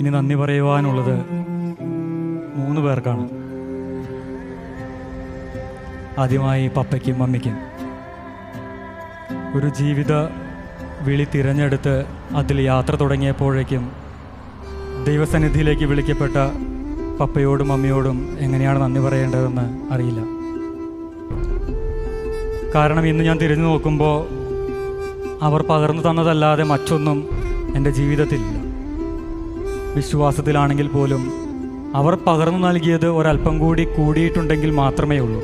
ഇനി നന്ദി പറയുവാനുള്ളത് 3 പേർക്കാണ്. ആദ്യമായി പപ്പയ്ക്കും മമ്മിക്കും. ഒരു ജീവിത വിളി തിരഞ്ഞെടുത്ത് അതിൽ യാത്ര തുടങ്ങിയപ്പോഴേക്കും ദൈവസന്നിധിയിലേക്ക് വിളിക്കപ്പെട്ട പപ്പയോടും മമ്മിയോടും എങ്ങനെയാണ് നന്ദി പറയേണ്ടതെന്ന് അറിയില്ല. കാരണം ഇന്ന് ഞാൻ തിരിഞ്ഞു നോക്കുമ്പോൾ അവർ പകർന്നു തന്നതല്ലാതെ മറ്റൊന്നും എൻ്റെ ജീവിതത്തിലില്ല. വിശ്വാസത്തിലാണെങ്കിൽ പോലും അവർ പകർന്നു നൽകിയത് ഒരല്പം കൂടി കൂടിയിട്ടുണ്ടെങ്കിൽ മാത്രമേ ഉള്ളൂ.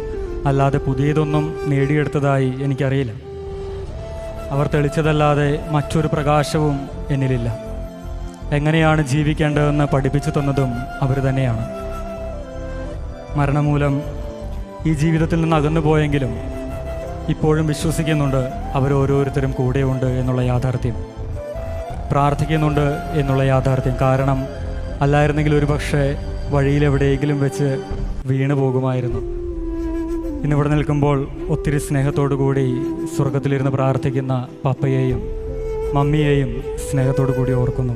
അല്ലാതെ പുതിയതൊന്നും നേടിയെടുത്തതായി എനിക്കറിയില്ല. അവർ തെളിച്ചതല്ലാതെ മറ്റൊരു പ്രകാശവും എന്നിലില്ല. എങ്ങനെയാണ് ജീവിക്കേണ്ടതെന്ന് പഠിപ്പിച്ചു തന്നതും അവർ തന്നെയാണ്. മരണം മൂലം ഈ ജീവിതത്തിൽ നിന്ന് അകന്നു പോയെങ്കിലും ഇപ്പോഴും വിശ്വസിക്കുന്നുണ്ട് അവരോരോരുത്തരും കൂടെയുണ്ട് എന്നുള്ള യാഥാർത്ഥ്യം, പ്രാർത്ഥിക്കുന്നുണ്ട് എന്നുള്ള യാഥാർത്ഥ്യം. കാരണം അല്ലായിരുന്നെങ്കിൽ ഒരുപക്ഷെ വഴിയിലെവിടെയെങ്കിലും വെച്ച് വീണു പോകുമായിരുന്നു. ഇന്നിവിടെ നിൽക്കുമ്പോൾ ഒത്തിരി സ്നേഹത്തോടു കൂടി സ്വർഗത്തിലിരുന്ന് പ്രാർത്ഥിക്കുന്ന പപ്പയെയും മമ്മിയെയും സ്നേഹത്തോടു കൂടി ഓർക്കുന്നു.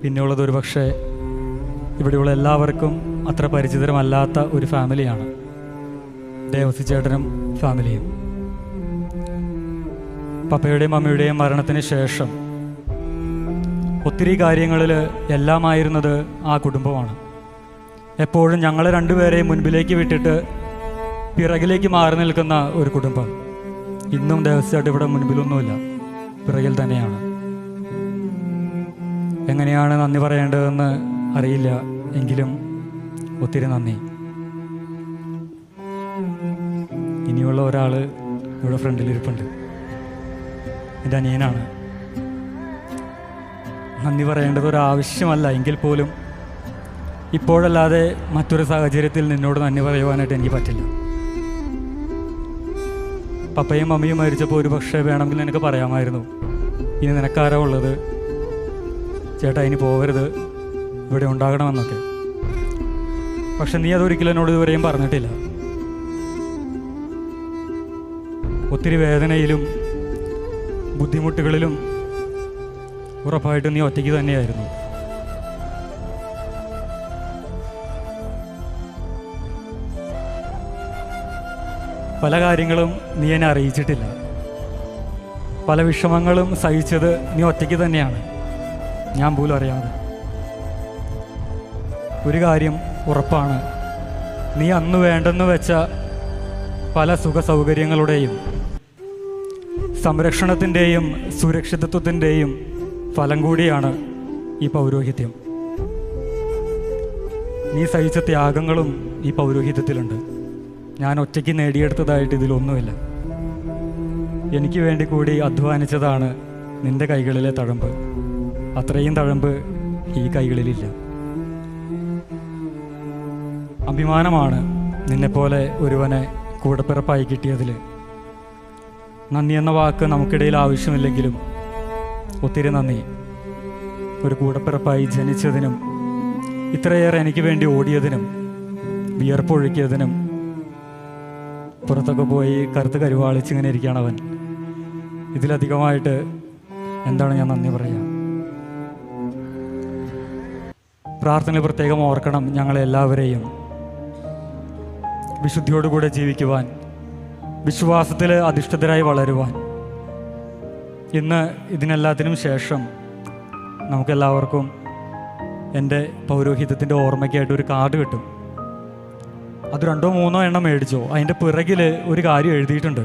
പിന്നെയുള്ളത് ഒരുപക്ഷെ ഇവിടെയുള്ള എല്ലാവർക്കും അത്ര പരിചിതരമല്ലാത്ത ഒരു ഫാമിലിയാണ്, ദേവസി ചേട്ടനും ഫാമിലിയും. പപ്പയുടെയും മമ്മിയുടെയും മരണത്തിന് ശേഷം ഒത്തിരി കാര്യങ്ങളിൽ എല്ലാമായിരുന്നത് ആ കുടുംബമാണ്. എപ്പോഴും ഞങ്ങളെ രണ്ടുപേരെയും മുൻപിലേക്ക് വിട്ടിട്ട് പിറകിലേക്ക് മാറി നിൽക്കുന്ന ഒരു കുടുംബം. ഇന്നും ദേവസ്വമായിട്ട് ഇവിടെ മുൻപിലൊന്നുമില്ല, പിറകിൽ തന്നെയാണ്. എങ്ങനെയാണ് നന്ദി പറയേണ്ടതെന്ന് അറിയില്ല, എങ്കിലും ഒത്തിരി നന്ദി. ഇനിയുള്ള ഒരാൾ ഇവിടെ ഫ്രണ്ടിലിരിപ്പുണ്ട്, എൻ്റെ അനിയനാണ്. നന്ദി പറയേണ്ടത് ഒരാവശ്യമല്ല, എങ്കിൽ പോലും ഇപ്പോഴല്ലാതെ മറ്റൊരു സാഹചര്യത്തിൽ നിന്നോട് നന്ദി പറയുവാനായിട്ട് എനിക്ക് പറ്റില്ല. പപ്പയും മമ്മിയും മരിച്ചപ്പോൾ ഒരു പക്ഷേ വേണമെങ്കിൽ നിനക്ക് പറയാമായിരുന്നു, ഇനി നിനക്കാരാ ഉള്ളത്, ചേട്ടാ ഇനി പോകരുത്, ഇവിടെ ഉണ്ടാകണമെന്നൊക്കെ. പക്ഷെ നീ അതൊരിക്കലും എന്നോട് ഇതുവരെയും പറഞ്ഞിട്ടില്ല. ഒത്തിരി വേദനയിലും ബുദ്ധിമുട്ടുകളിലും ഉറപ്പായിട്ടും നീ ഒറ്റയ്ക്ക് തന്നെയായിരുന്നു. പല കാര്യങ്ങളും നീ എന്നെ അറിയിച്ചിട്ടില്ല. പല വിഷമങ്ങളും സഹിച്ചത് നീ ഒറ്റയ്ക്ക് തന്നെയാണ്, ഞാൻ പോലും അറിയാതെ. ഒരു കാര്യം ഉറപ്പാണ്, നീ അന്ന് വേണ്ടെന്ന് വെച്ച പല സുഖ സൗകര്യങ്ങളുടെയും സംരക്ഷണത്തിൻ്റെയും സുരക്ഷിതത്വത്തിൻ്റെയും ഫലം കൂടിയാണ് ഈ പൗരോഹിത്യം. നീ സഹിച്ച ത്യാഗങ്ങളും ഈ പൗരോഹിത്യത്തിലുണ്ട്. ഞാൻ ഒറ്റയ്ക്ക് നേടിയെടുത്തതായിട്ട് ഇതിലൊന്നുമില്ല. എനിക്ക് വേണ്ടി കൂടി അധ്വാനിച്ചതാണ് നിൻ്റെ കൈകളിലെ തഴമ്പ്. അത്രയും തഴമ്പ് ഈ കൈകളിലില്ല. അഭിമാനമാണ് നിന്നെപ്പോലെ ഒരുവനെ കൂടപ്പിറപ്പായി കിട്ടിയതിൽ. നന്ദി എന്ന വാക്ക് നമുക്കിടയിൽ ആവശ്യമില്ലെങ്കിലും ഒത്തിരി നന്ദി. ഒരു കൂടപ്പിറപ്പായി ജനിച്ചതിനും ഇത്രയേറെ എനിക്ക് വേണ്ടി ഓടിയതിനും വിയർപ്പൊഴുക്കിയതിനും. പുറത്തൊക്കെ പോയി കറുത്ത് കരുവാളിച്ചിങ്ങനെ ഇരിക്കുകയാണ് അവൻ. ഇതിലധികമായിട്ട് എന്താണ് ഞാൻ നന്ദി പറയുക? പ്രാർത്ഥനയിൽ പ്രത്യേകം ഓർക്കണം ഞങ്ങളെല്ലാവരെയും വിശുദ്ധിയോടുകൂടെ ജീവിക്കുവാൻ, വിശ്വാസത്തിൽ അധിഷ്ഠിതരായി വളരുവാൻ. ഇന്ന് ഇതിനെല്ലാത്തിനും ശേഷം നമുക്കെല്ലാവർക്കും എൻ്റെ പൗരോഹിത്യത്തിൻ്റെ ഓർമ്മയ്ക്കായിട്ട് ഒരു കാർഡ് കിട്ടും. അത് 2-3 എണ്ണം മേടിച്ചോ. അതിൻ്റെ പിറകിൽ ഒരു കാര്യം എഴുതിയിട്ടുണ്ട്,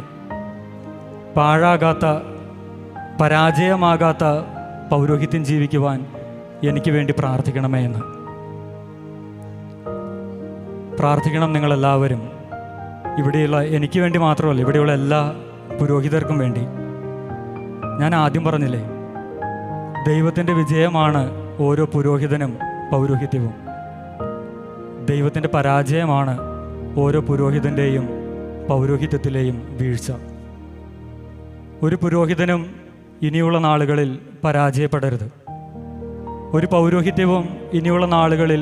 പാഴാകാത്ത പരാജയമാകാത്ത പൗരോഹിത്യം ജീവിക്കുവാൻ എനിക്ക് വേണ്ടി പ്രാർത്ഥിക്കണമേ എന്ന്. പ്രാർത്ഥിക്കണം നിങ്ങളെല്ലാവരും. ഇവിടെയുള്ള എനിക്ക് വേണ്ടി മാത്രമല്ല, ഇവിടെയുള്ള എല്ലാ പുരോഹിതർക്കും വേണ്ടി. ഞാൻ ആദ്യം പറഞ്ഞില്ലേ, ദൈവത്തിൻ്റെ വിജയമാണ് ഓരോ പുരോഹിതനും പൗരോഹിത്യവും. ദൈവത്തിൻ്റെ പരാജയമാണ് ഓരോ പുരോഹിതൻ്റെയും പൗരോഹിത്യത്തിലെയും വീഴ്ച. ഒരു പുരോഹിതനും ഇനിയുള്ള നാളുകളിൽ പരാജയപ്പെടരുത്. ഒരു പൗരോഹിത്യവും ഇനിയുള്ള നാളുകളിൽ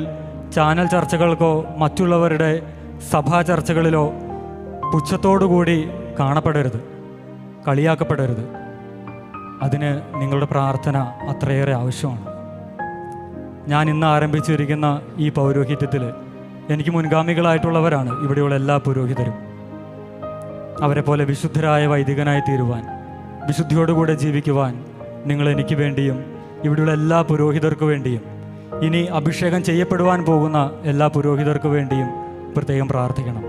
ചാനൽ ചർച്ചകൾക്കോ മറ്റുള്ളവരുടെ സഭാ ചർച്ചകളിലോ പുച്ഛത്തോടുകൂടി കാണപ്പെടരുത്, കളിയാക്കപ്പെടരുത്. അതിന് നിങ്ങളുടെ പ്രാർത്ഥന അത്രയേറെ ആവശ്യമാണ്. ഞാൻ ഇന്ന് ആരംഭിച്ചിരിക്കുന്ന ഈ പൗരോഹിത്യത്തിൽ എനിക്ക് മുൻഗാമികളായിട്ടുള്ളവരാണ് ഇവിടെയുള്ള എല്ലാ പുരോഹിതരും. അവരെ പോലെ വിശുദ്ധരായ വൈദികനായി തീരുവാൻ, വിശുദ്ധിയോടുകൂടെ ജീവിക്കുവാൻ നിങ്ങൾ എനിക്ക് വേണ്ടിയും ഇവിടെയുള്ള എല്ലാ പുരോഹിതർക്കു വേണ്ടിയും ഇനി അഭിഷേകം ചെയ്യപ്പെടുവാൻ പോകുന്ന എല്ലാ പുരോഹിതർക്കു വേണ്ടിയും പ്രത്യേകം പ്രാർത്ഥിക്കണം.